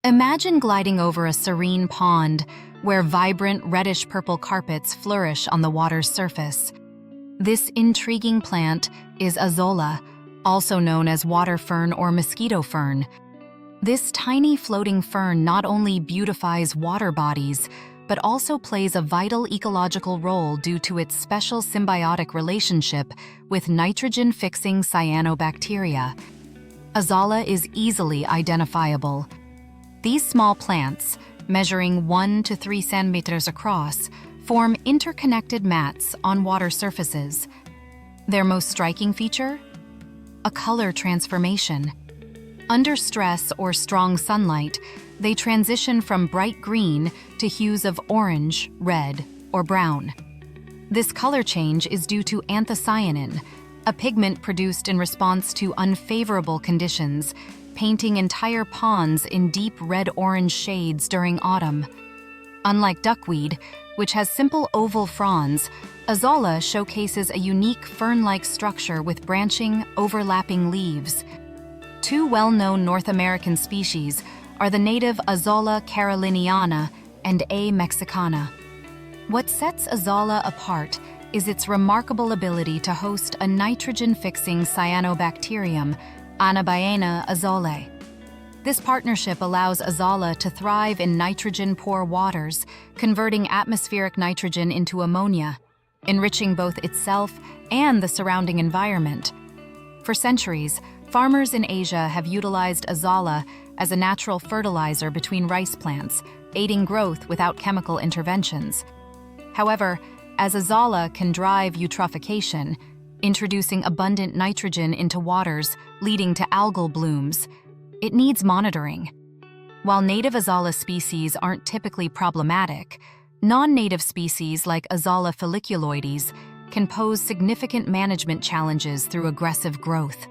Imagine gliding over a serene pond where vibrant reddish-purple carpets flourish on the water's surface. This intriguing plant is Azolla, also known as water fern or mosquito fern. This tiny floating fern not only beautifies water bodies, but also plays a vital ecological role due to its special symbiotic relationship with nitrogen-fixing cyanobacteria. Azolla is easily identifiable. These small plants, measuring 1 to 3 centimeters across, form interconnected mats on water surfaces. Their most striking feature? A color transformation. Under stress or strong sunlight, they transition from bright green to hues of orange, red, or brown. This color change is due to anthocyanin, a pigment produced in response to unfavorable conditions, painting entire ponds in deep red-orange shades during autumn. Unlike duckweed, which has simple oval fronds, Azolla showcases a unique fern-like structure with branching, overlapping leaves. Two well-known North American species are the native Azolla caroliniana and A. mexicana. What sets Azolla apart is its remarkable ability to host a nitrogen-fixing cyanobacterium, Anabaena azollae. This partnership allows Azolla to thrive in nitrogen-poor waters, converting atmospheric nitrogen into ammonia, enriching both itself and the surrounding environment. For centuries, farmers in Asia have utilized Azolla as a natural fertilizer between rice plants, aiding growth without chemical interventions. However, as Azolla can drive eutrophication, introducing abundant nitrogen into waters, leading to algal blooms, it needs monitoring. While native Azolla species aren't typically problematic, non-native species like Azolla folliculoides can pose significant management challenges through aggressive growth.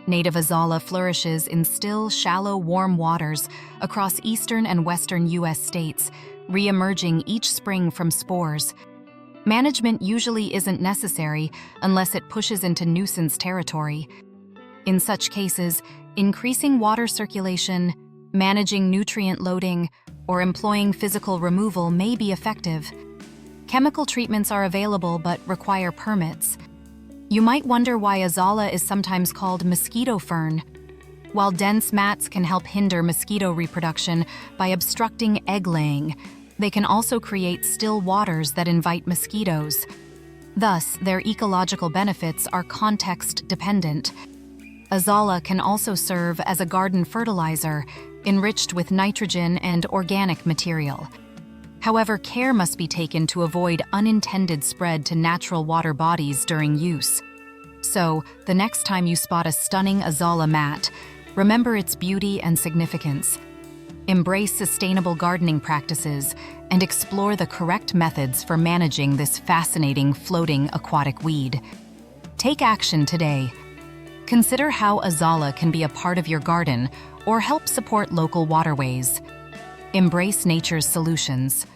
Native Azolla flourishes in still, shallow, warm waters across eastern and western U.S. states, re-emerging each spring from spores. Management usually isn't necessary unless it pushes into nuisance territory. In such cases, increasing water circulation, managing nutrient loading, or employing physical removal may be effective. Chemical treatments are available but require permits. You might wonder why Azolla is sometimes called mosquito fern. While dense mats can help hinder mosquito reproduction by obstructing egg laying, they can also create still waters that invite mosquitoes. Thus, their ecological benefits are context-dependent. Azolla can also serve as a garden fertilizer, enriched with nitrogen and organic material. However, care must be taken to avoid unintended spread to natural water bodies during use. So, the next time you spot a stunning Azolla mat, remember its beauty and significance. Embrace sustainable gardening practices and explore the correct methods for managing this fascinating floating aquatic weed. Take action today. Consider how Azolla can be a part of your garden or help support local waterways. Embrace nature's solutions.